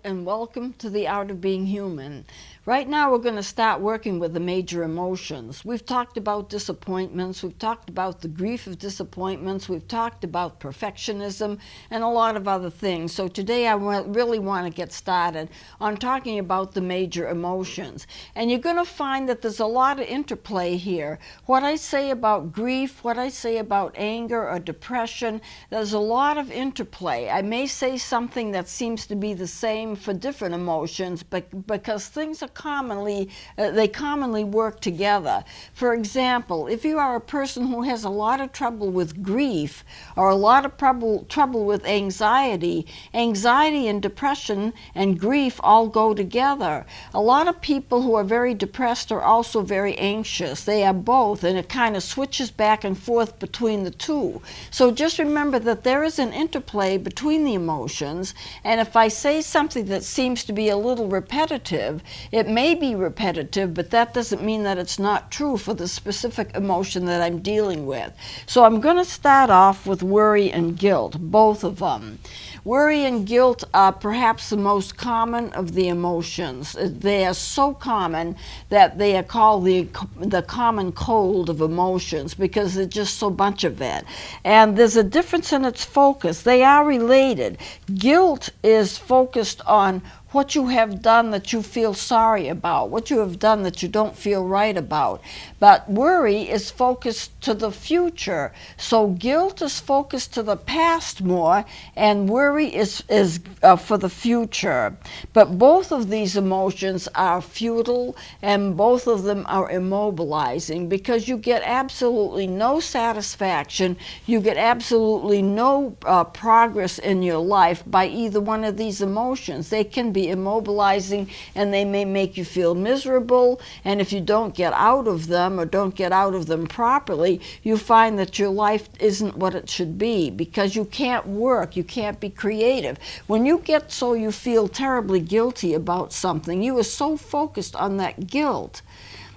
and welcome to the Art of Being Human. Right now we're going to start working with the major emotions. We've talked about disappointments, we've talked about the grief of disappointments, we've talked about perfectionism and a lot of other things. So today I really want to get started on talking about the major emotions. And you're going to find that there's a lot of interplay here. What I say about grief, what I say about anger or depression, there's a lot of interplay. I may say something that seems to be the same for different emotions, but because things are commonly work together. For example, if you are a person who has a lot of trouble with grief or a lot of trouble with anxiety and depression and grief all go together. A lot of people who are very depressed are also very anxious. They are both, and it kind of switches back and forth between the two. So just remember that there is an interplay between the emotions, and if I say something that seems to be a little repetitive, it may be repetitive, but that doesn't mean that it's not true for the specific emotion that I'm dealing with. So I'm going to start off with worry and guilt, both of them. Worry and guilt are perhaps the most common of the emotions. They are so common that they are called the common cold of emotions because there's just so much of it. And there's a difference in its focus. They are related. Guilt is focused on what you have done that you feel sorry about, what you have done that you don't feel right about. But worry is focused to the future. So guilt is focused to the past more, and worry is for the future. But both of these emotions are futile, and both of them are immobilizing because you get absolutely no satisfaction, you get absolutely no progress in your life by either one of these emotions. They can be immobilizing and they may make you feel miserable, and if you don't get out of them or don't get out of them properly, you find that your life isn't what it should be because you can't work, you can't be creative. When you get so you feel terribly guilty about something, you are so focused on that guilt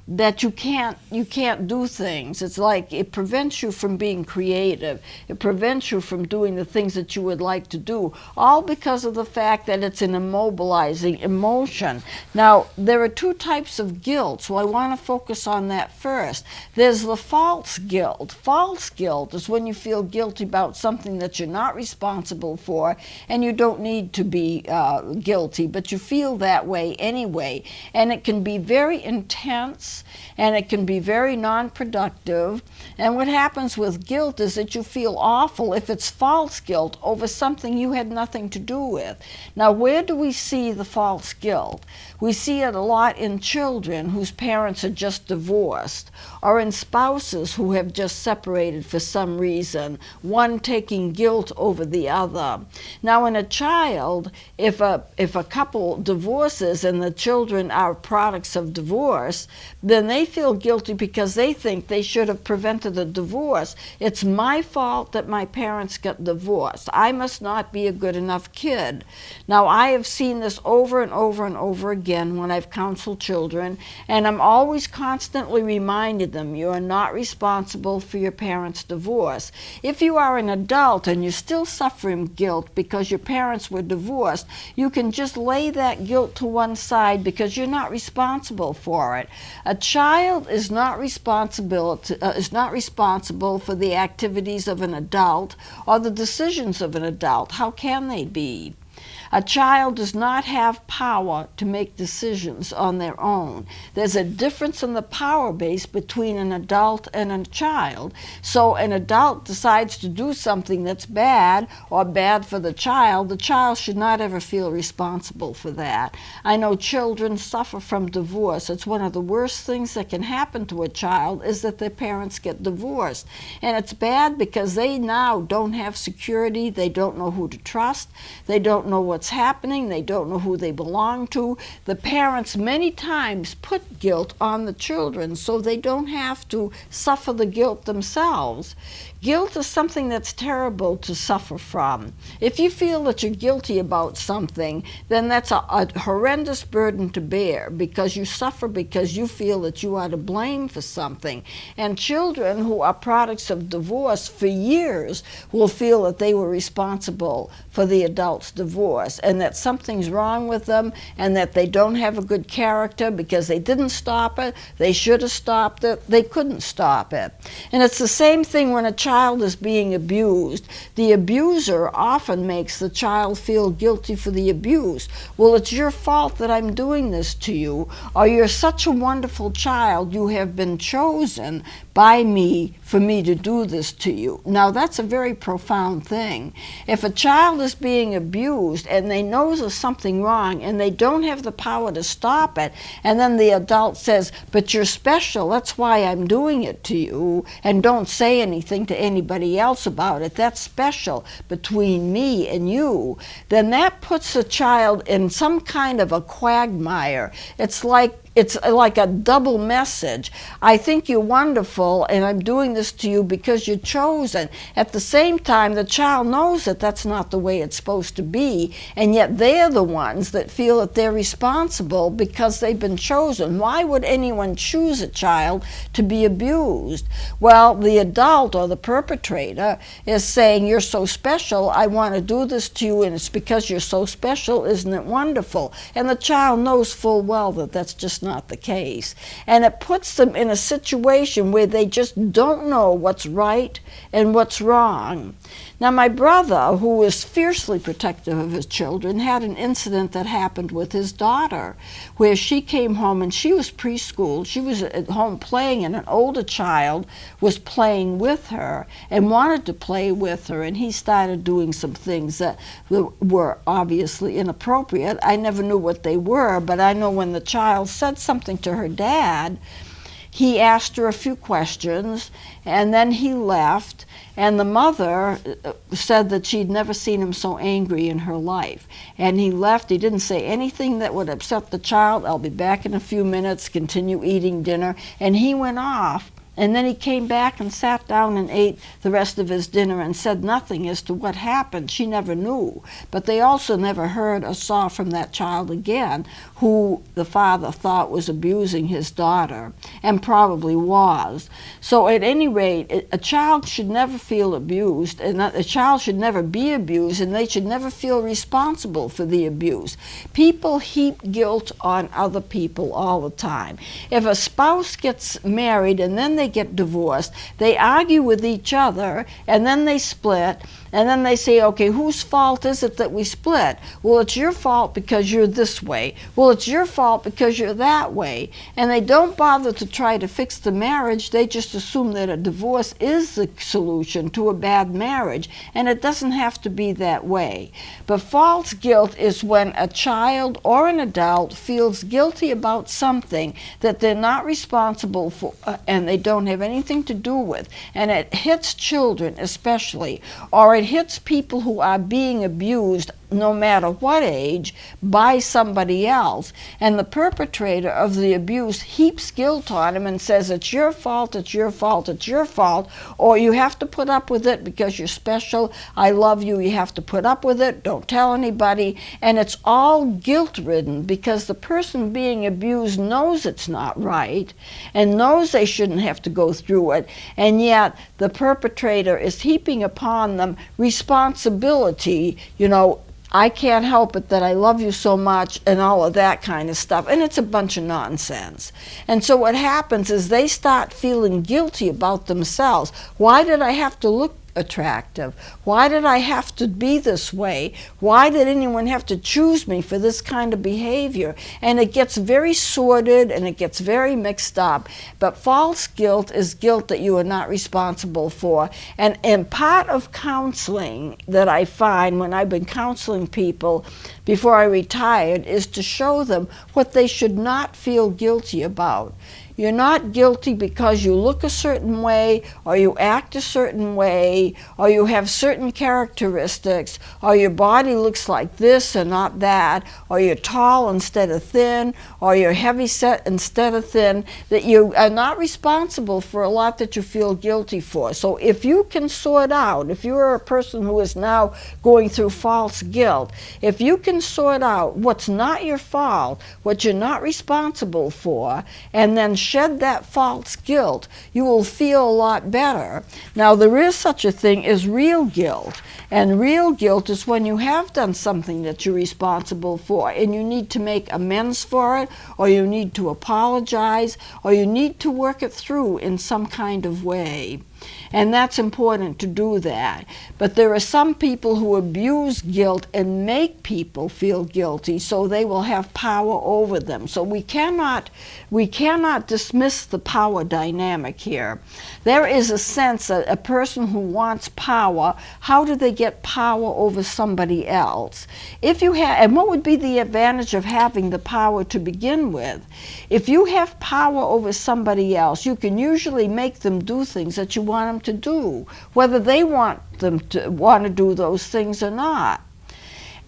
that you can't do things. It's like it prevents you from being creative. It prevents you from doing the things that you would like to do, all because of the fact that it's an immobilizing emotion. Now, there are two types of guilt, so I want to focus on that first. There's the false guilt. False guilt is when you feel guilty about something that you're not responsible for, and you don't need to be guilty, but you feel that way anyway. And it can be very intense, and it can be very non-productive. And what happens with guilt is that you feel awful if it's false guilt over something you had nothing to do with. Now, where do we see the false guilt? We see it a lot in children whose parents are just divorced, or in spouses who have just separated for some reason, one taking guilt over the other. Now, in a child, if a couple divorces and the children are products of divorce, then they feel guilty because they think they should have prevented the divorce. It's my fault that my parents got divorced. I must not be a good enough kid. Now, I have seen this over and over and over again when I've counseled children, and I'm always constantly reminding them, you are not responsible for your parents' divorce. If you are an adult and you're still suffering guilt because your parents were divorced, you can just lay that guilt to one side because you're not responsible for it. A child is not responsible for the activities of an adult or the decisions of an adult. How can they be? A child does not have power to make decisions on their own. There's a difference in the power base between an adult and a child. So an adult decides to do something that's bad or bad for the child should not ever feel responsible for that. I know children suffer from divorce. It's one of the worst things that can happen to a child is that their parents get divorced. And it's bad because they now don't have security. They don't know who to trust. They don't know what's happening. They don't know who they belong to. The parents many times put guilt on the children so they don't have to suffer the guilt themselves. Guilt is something that's terrible to suffer from. If you feel that you're guilty about something, then that's a horrendous burden to bear because you suffer because you feel that you are to blame for something. And children who are products of divorce for years will feel that they were responsible for the adult's divorce. divorce, and that something's wrong with them, and that they don't have a good character because they didn't stop it, they should have stopped it, they couldn't stop it. And it's the same thing when a child is being abused. The abuser often makes the child feel guilty for the abuse. Well, it's your fault that I'm doing this to you, or you're such a wonderful child, you have been chosen by me for me to do this to you. Now, that's a very profound thing. If a child is being abused and they know there's something wrong and they don't have the power to stop it, and then the adult says, but you're special, that's why I'm doing it to you, and don't say anything to anybody else about it, that's special between me and you, then that puts a child in some kind of a quagmire. It's like a double message. I think you're wonderful, and I'm doing this to you because you're chosen. At the same time, the child knows that that's not the way it's supposed to be, and yet they're the ones that feel that they're responsible because they've been chosen. Why would anyone choose a child to be abused? Well, the adult or the perpetrator is saying, you're so special, I want to do this to you, and it's because you're so special, isn't it wonderful? And the child knows full well that that's just not the case. And it puts them in a situation where they just don't know what's right and what's wrong. Now, my brother, who was fiercely protective of his children, had an incident that happened with his daughter, where she came home and she was preschool. She was at home playing, and an older child was playing with her and wanted to play with her, and he started doing some things that were obviously inappropriate. I never knew what they were, but I know when the child said something to her dad, he asked her a few questions, and then he left, and the mother said that she'd never seen him so angry in her life. And he left. He didn't say anything that would upset the child. I'll be back in a few minutes, continue eating dinner. And he went off. And then he came back and sat down and ate the rest of his dinner and said nothing as to what happened. She never knew. But they also never heard or saw from that child again, who the father thought was abusing his daughter, and probably was. So at any rate, a child should never feel abused, and a child should never be abused, and they should never feel responsible for the abuse. People heap guilt on other people all the time. If a spouse gets married and then they get divorced, they argue with each other, and then they split, and then they say, okay, whose fault is it that we split? Well, it's your fault because you're this way. Well, it's your fault because you're that way. And they don't bother to try to fix the marriage. They just assume that a divorce is the solution to a bad marriage, and it doesn't have to be that way. But false guilt is when a child or an adult feels guilty about something that they're not responsible for, and they don't have anything to do with. And it hits children especially, or it hits people who are being abused, no matter what age, by somebody else. And the perpetrator of the abuse heaps guilt on him and says, it's your fault, it's your fault, it's your fault, or you have to put up with it because you're special, I love you, you have to put up with it, don't tell anybody. And it's all guilt-ridden because the person being abused knows it's not right and knows they shouldn't have to go through it, and yet the perpetrator is heaping upon them responsibility, I can't help it that I love you so much, and all of that kind of stuff. And it's a bunch of nonsense. And so what happens is they start feeling guilty about themselves. Why did I have to look attractive? Why did I have to be this way? Why did anyone have to choose me for this kind of behavior? And it gets very sordid and it gets very mixed up. But false guilt is guilt that you are not responsible for. And part of counseling that I find when I've been counseling people before I retired is to show them what they should not feel guilty about. You're not guilty because you look a certain way, or you act a certain way, or you have certain characteristics, or your body looks like this and not that, or you're tall instead of thin, or you're heavy set instead of thin, that you are not responsible for a lot that you feel guilty for. So if you can sort out, if you are a person who is now going through false guilt, if you can sort out what's not your fault, what you're not responsible for, and then shed that false guilt, you will feel a lot better. Now, there is such a thing as real guilt, And real guilt is when you have done something that you're responsible for and you need to make amends for it, or you need to apologize, or you need to work it through in some kind of way. And that's important to do that. But there are some people who abuse guilt and make people feel guilty so they will have power over them. So we cannot dismiss the power dynamic here. There is a sense that a person who wants power, how do they get power over somebody else? If you have, and what would be the advantage of having the power to begin with? If you have power over somebody else, you can usually make them do things that you want them to do, whether they want to do those things or not.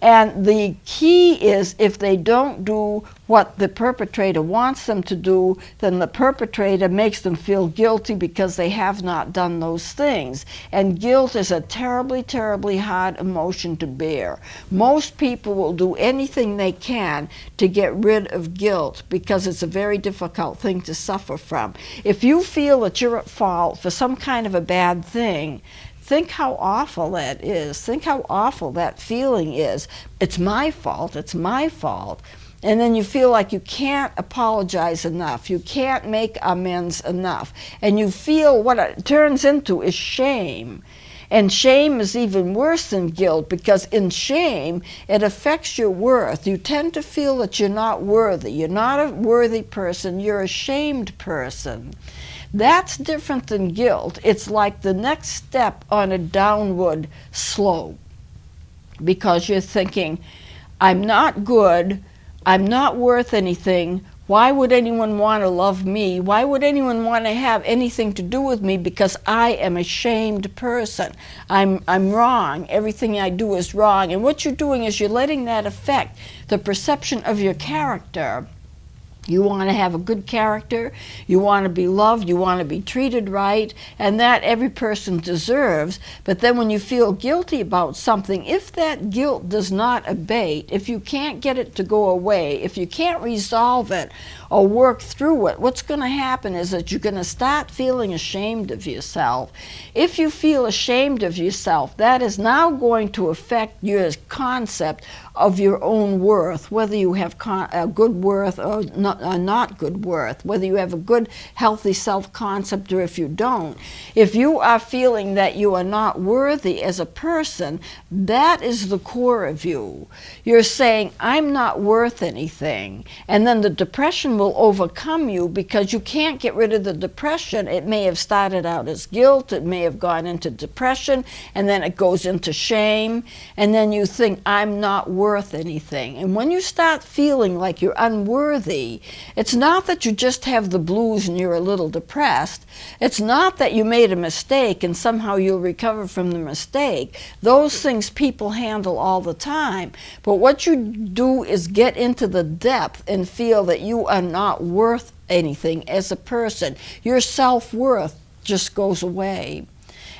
And the key is, if they don't do what the perpetrator wants them to do, then the perpetrator makes them feel guilty because they have not done those things. And guilt is a terribly, terribly hard emotion to bear. Most people will do anything they can to get rid of guilt because it's a very difficult thing to suffer from. If you feel that you're at fault for some kind of a bad thing, think how awful that is. Think how awful that feeling is. It's my fault. It's my fault. And then you feel like you can't apologize enough. You can't make amends enough. And you feel what it turns into is shame. And shame is even worse than guilt, because in shame, it affects your worth. You tend to feel that you're not worthy. You're not a worthy person. You're a shamed person. That's different than guilt. It's like the next step on a downward slope, because you're thinking, I'm not good, I'm not worth anything, why would anyone want to love me? Why would anyone want to have anything to do with me? Because I am a shamed person. I'm wrong. Everything I do is wrong. And what you're doing is you're letting that affect the perception of your character. You want to have a good character, you want to be loved, you want to be treated right, and that every person deserves. But then when you feel guilty about something, if that guilt does not abate, if you can't get it to go away, if you can't resolve it or work through it, what's going to happen is that you're going to start feeling ashamed of yourself. If you feel ashamed of yourself, that is now going to affect your concept of your own worth, whether you have a good worth or not good worth, whether you have a good, healthy self-concept or if you don't. If you are feeling that you are not worthy as a person, that is the core of you. You're saying, I'm not worth anything. And then the depression will overcome you because you can't get rid of the depression. It may have started out as guilt, it may have gone into depression, and then it goes into shame, and then you think, I'm not worth anything. And when you start feeling like you're unworthy, it's not that you just have the blues and you're a little depressed. It's not that you made a mistake and somehow you'll recover from the mistake. Those things people handle all the time. But what you do is get into the depth and feel that you are not worth anything as a person. Your self-worth just goes away.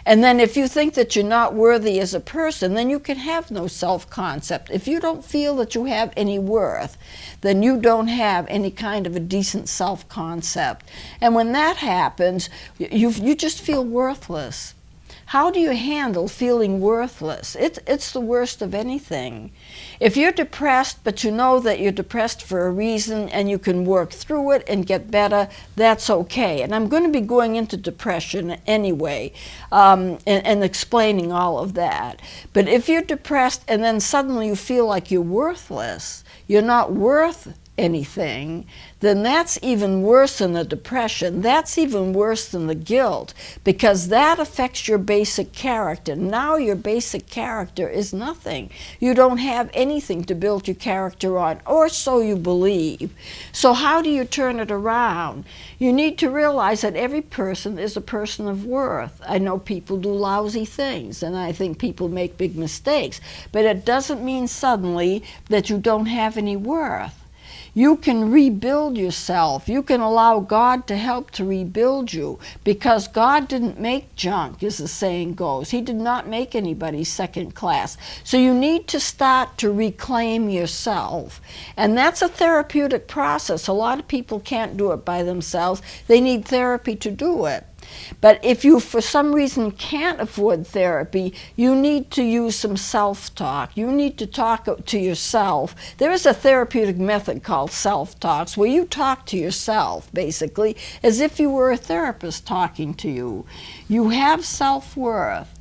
And then if you think that you're not worthy as a person, then you can have no self-concept. If you don't feel that you have any worth, then you don't have any kind of a decent self-concept. And when that happens, you just feel worthless. How do you handle feeling worthless? It's the worst of anything. If you're depressed, but you know that you're depressed for a reason and you can work through it and get better, that's okay. And I'm going to be going into depression anyway and explaining all of that. But if you're depressed and then suddenly you feel like you're worthless, you're not worth anything, then that's even worse than the depression. That's even worse than the guilt, because that affects your basic character. Now your basic character is nothing. You don't have anything to build your character on, or so you believe. So how do you turn it around? You need to realize that every person is a person of worth. I know people do lousy things, and I think people make big mistakes, but it doesn't mean suddenly that you don't have any worth. You can rebuild yourself. You can allow God to help to rebuild you, because God didn't make junk, as the saying goes. He did not make anybody second class. So you need to start to reclaim yourself. And that's a therapeutic process. A lot of people can't do it by themselves. They need therapy to do it. But if you, for some reason, can't afford therapy, you need to use some self-talk. You need to talk to yourself. There is a therapeutic method called self-talks where you talk to yourself, basically, as if you were a therapist talking to you. You have self-worth.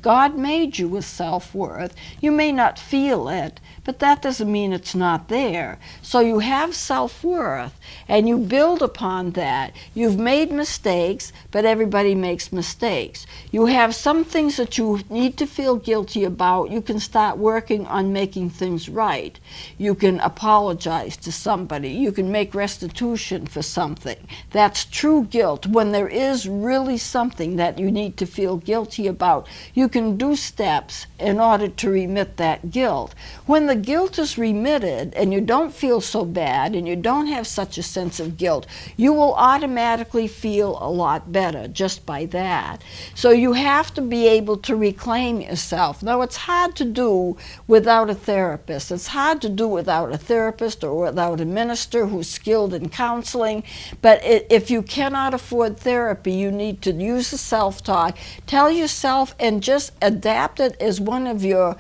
God made you with self-worth. You may not feel it, but that doesn't mean it's not there. So you have self-worth, and you build upon that. You've made mistakes, but everybody makes mistakes. You have some things that you need to feel guilty about. You can start working on making things right. You can apologize to somebody. You can make restitution for something. That's true guilt. When there is really something that you need to feel guilty about, you can do steps in order to remit that guilt. When the guilt is remitted and you don't feel so bad and you don't have such a sense of guilt, you will automatically feel a lot better just by that. So you have to be able to reclaim yourself. Now, it's hard to do without a therapist. It's hard to do without a therapist or without a minister who's skilled in counseling. But if you cannot afford therapy, you need to use the self-talk. Tell yourself and just adapt it as one of your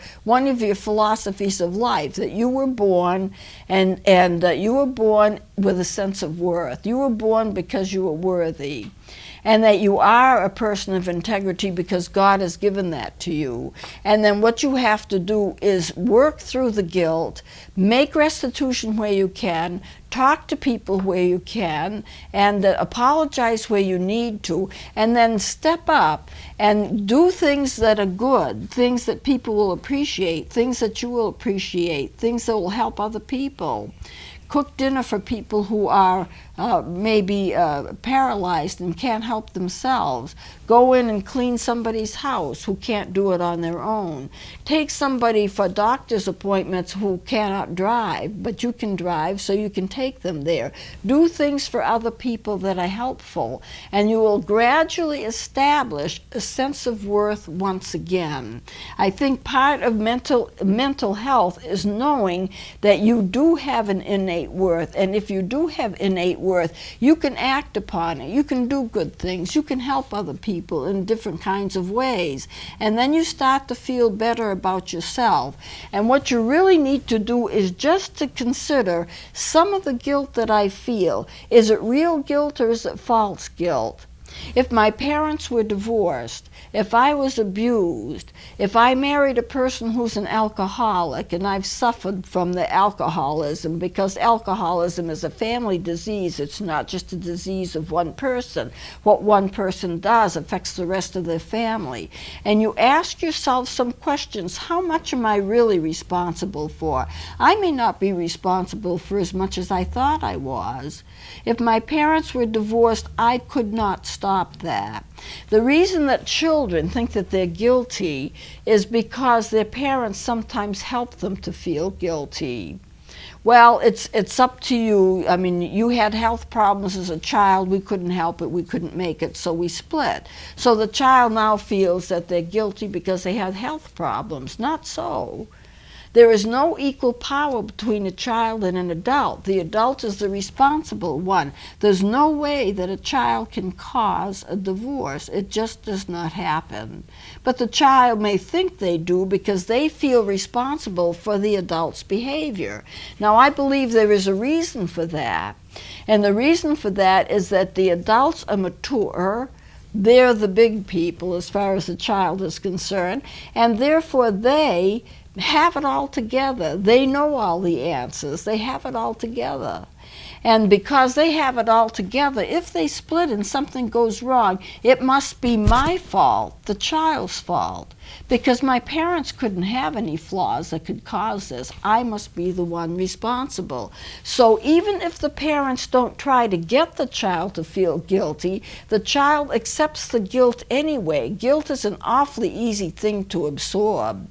philosophies of life, that you were born and you were born with a sense of worth. You were born because you were worthy, and that you are a person of integrity because God has given that to you. And then what you have to do is work through the guilt, make restitution where you can, talk to people where you can, and apologize where you need to, and then step up and do things that are good, things that people will appreciate, things that you will appreciate, things that will help other people. Cook dinner for people who are maybe paralyzed and can't help themselves. Go in and clean somebody's house who can't do it on their own. Take somebody for doctor's appointments who cannot drive, but you can drive, so you can take them there. Do things for other people that are helpful, and you will gradually establish a sense of worth once again. I think part of mental health is knowing that you do have an innate worth, and if you do have innate worth, you can act upon it. You can do good things. You can help other people in different kinds of ways. And then you start to feel better about yourself. And what you really need to do is just to consider some of the guilt that I feel. Is it real guilt or is it false guilt? If my parents were divorced, if I was abused, if I married a person who's an alcoholic and I've suffered from the alcoholism, because alcoholism is a family disease, it's not just a disease of one person. What one person does affects the rest of their family. And you ask yourself some questions. How much am I really responsible for? I may not be responsible for as much as I thought I was. If my parents were divorced, I could not stop that. The reason that children think that they're guilty is because their parents sometimes help them to feel guilty. Well, it's up to you. I mean, you had health problems as a child. We couldn't help it. We couldn't make it, so we split. So the child now feels that they're guilty because they had health problems. Not so. There is no equal power between a child and an adult. The adult is the responsible one. There's no way that a child can cause a divorce. It just does not happen. But the child may think they do because they feel responsible for the adult's behavior. Now, I believe there is a reason for that. And the reason for that is that the adults are mature. They're the big people as far as the child is concerned, and therefore they have it all together. They know all the answers. They have it all together. And because they have it all together, if they split and something goes wrong, it must be my fault, the child's fault, because my parents couldn't have any flaws that could cause this. I must be the one responsible. So even if the parents don't try to get the child to feel guilty, the child accepts the guilt anyway. Guilt is an awfully easy thing to absorb.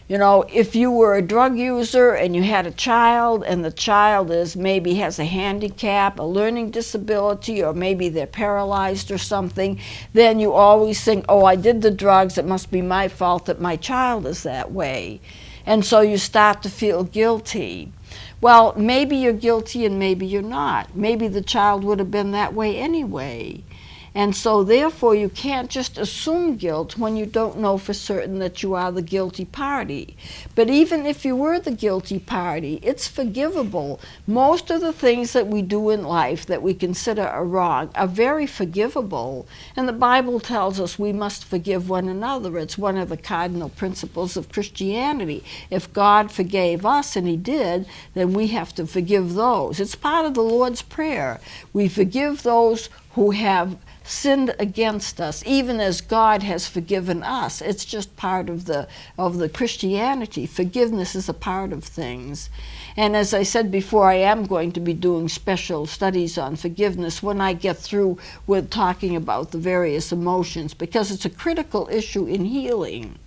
You know, if you were a drug user and you had a child and the child maybe has a handicap, a learning disability, or maybe they're paralyzed or something, then you always think, oh, I did the drugs, it must be my fault that my child is that way. And so you start to feel guilty. Well, maybe you're guilty and maybe you're not. Maybe the child would have been that way anyway. And so therefore you can't just assume guilt when you don't know for certain that you are the guilty party. But even if you were the guilty party, it's forgivable. Most of the things that we do in life that we consider are wrong are very forgivable. And the Bible tells us we must forgive one another. It's one of the cardinal principles of Christianity. If God forgave us, and he did, then we have to forgive those. It's part of the Lord's Prayer. We forgive those who have sinned against us, even as God has forgiven us. It's just part of the Christianity. Forgiveness is a part of things. And as I said before, I am going to be doing special studies on forgiveness when I get through with talking about the various emotions, because it's a critical issue in healing.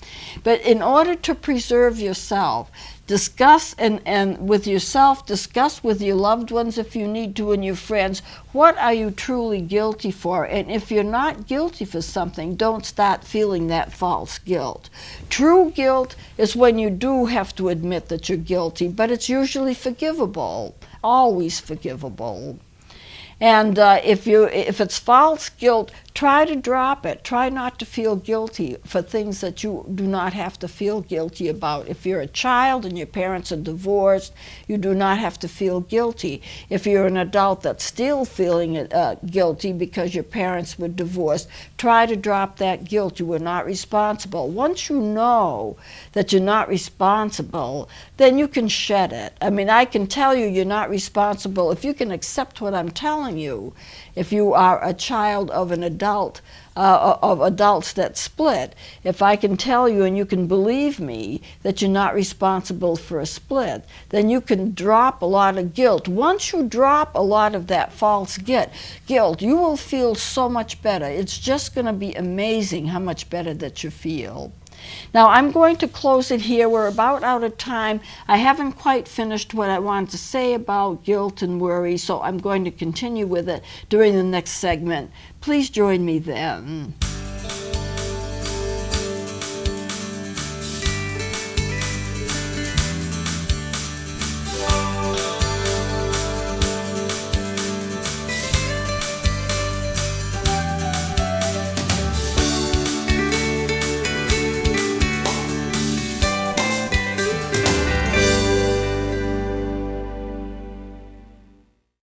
But in order to preserve yourself, discuss and with yourself, discuss with your loved ones if you need to, and your friends, what are you truly guilty for? And if you're not guilty for something, don't start feeling that false guilt. True guilt is when you do have to admit that you're guilty, but it's usually forgivable, always forgivable. And if it's false guilt, try to drop it. Try not to feel guilty for things that you do not have to feel guilty about. If you're a child and your parents are divorced, you do not have to feel guilty. If you're an adult that's still feeling guilty because your parents were divorced, try to drop that guilt. You were not responsible. Once you know that you're not responsible, then you can shed it. I mean, I can tell you you're not responsible if you can accept what I'm telling you. If you are a child of an adult, of adults that split, if I can tell you and you can believe me that you're not responsible for a split, then you can drop a lot of guilt. Once you drop a lot of that false guilt, you will feel so much better. It's just going to be amazing how much better that you feel. Now, I'm going to close it here. We're about out of time. I haven't quite finished what I wanted to say about guilt and worry, so I'm going to continue with it during the next segment. Please join me then.